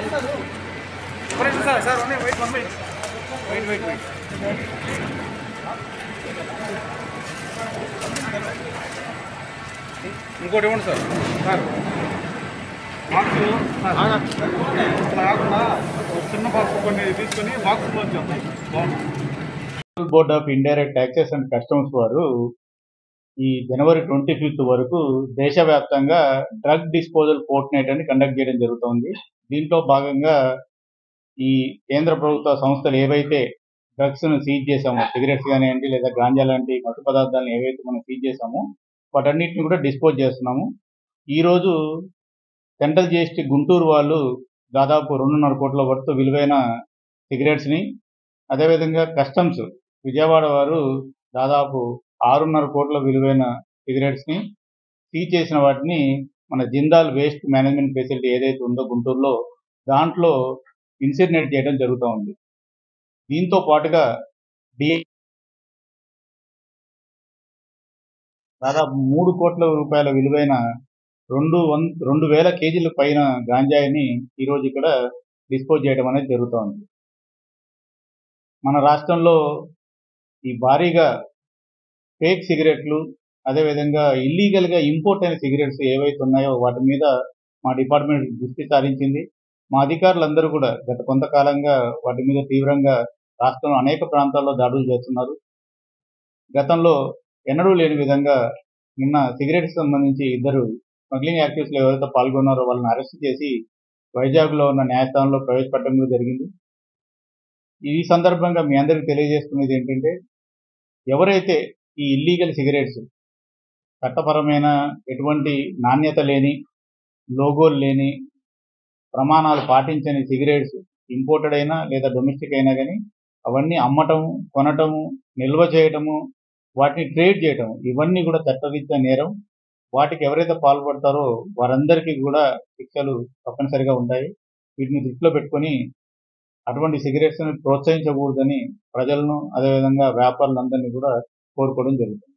Sir wait ఇంకోటి ఇవ్వండి sir box కాకుండా చిన్న బాక్స్ కొన్ని తీసుకొని బాక్స్లో board of indirect taxes and customs వారు ఈ జనవరి 25 వరకు దేశవ్యాప్తంగా డ్రగ్ డిస్పోజల్ ఫోర్ట్ నైట్ అని కండక్ట్ చేయడం జరుగుతోంది. దీంట్లో భాగంగా ఈ కేంద్ర ప్రభుత్వ సంస్థలు ఏవైతే డ్రగ్స్ ను సీజ్ చేశామో, సిగరెట్స్ కానివ్వండి లేదా గాంజా లాంటి మత్తు పదార్థాలను ఏవైతే మనం సీజ్ చేశామో వాటన్నిటిని కూడా డిస్పోజ్ చేస్తున్నాము. ఈరోజు సెంట్రల్ జిఎస్టీ గుంటూరు వాళ్ళు దాదాపు 2.5 కోట్ల వర్త్ విలువైన సిగరెట్స్ని, అదేవిధంగా కస్టమ్స్ విజయవాడ వారు దాదాపు 6.5 కోట్ల విలువైన సిగరెట్స్ని సీజ్ చేసిన వాటిని మన జిందాల్ వేస్ట్ మేనేజ్మెంట్ ఫెసిలిటీ ఏదైతే ఉందో గుంటూరులో దాంట్లో ఇన్సినరేట్ చేయడం జరుగుతూ ఉంది. దీంతో పాటుగా దాదాపు 3 కోట్ల రూపాయల విలువైన 2,000 కేజీల పైన గాంజాయిని ఈరోజు ఇక్కడ డిస్పోజ్ చేయడం అనేది జరుగుతోంది. మన రాష్ట్రంలో ఈ భారీగా ఫేక్ సిగరెట్లు, అదేవిధంగా ఇల్లీగల్గా ఇంపోర్ట్ అయిన సిగరెట్స్ ఏవైతే ఉన్నాయో వాటి మీద మా డిపార్ట్మెంట్ దృష్టి సారించింది. మా అధికారులందరూ కూడా గత కొంతకాలంగా వాటి మీద తీవ్రంగా రాష్ట్రంలో అనేక ప్రాంతాల్లో దాడులు చేస్తున్నారు. గతంలో ఎన్నడూ లేని విధంగా నిన్న సిగరెట్స్ సంబంధించి 2 స్మగ్లింగ్ యాక్టివిటీస్లో ఎవరైతే పాల్గొన్నారో వాళ్ళని అరెస్ట్ చేసి వైజాగ్లో ఉన్న న్యాయస్థానంలో ప్రవేశపెట్టడం జరిగింది. ఈ సందర్భంగా మీ అందరికీ తెలియజేస్తున్నది ఏంటంటే, ఎవరైతే ఈ ఇల్లీగల్ సిగరెట్స్ చట్టపరమైన ఎటువంటి నాణ్యత లేని, లోగోలు లేని, ప్రమాణాలు పాటించని సిగరెట్స్ ఇంపోర్టెడ్ అయినా లేదా డొమెస్టిక్ అయినా కానీ అవన్నీ అమ్మటము, కొనటము, నిల్వ చేయటము, వాటిని ట్రేడ్ చేయటం ఇవన్నీ కూడా చట్టరీత్యా నేరం. వాటికి ఎవరైతే పాల్పడతారో వారందరికీ కూడా శిక్షలు తప్పనిసరిగా ఉంటాయి. వీటిని దృష్టిలో పెట్టుకొని అటువంటి సిగరెట్స్ని ప్రోత్సహించకూడదని ప్రజలను, అదేవిధంగా వ్యాపారులందరినీ కూడా కోరుకోవడం జరుగుతుంది.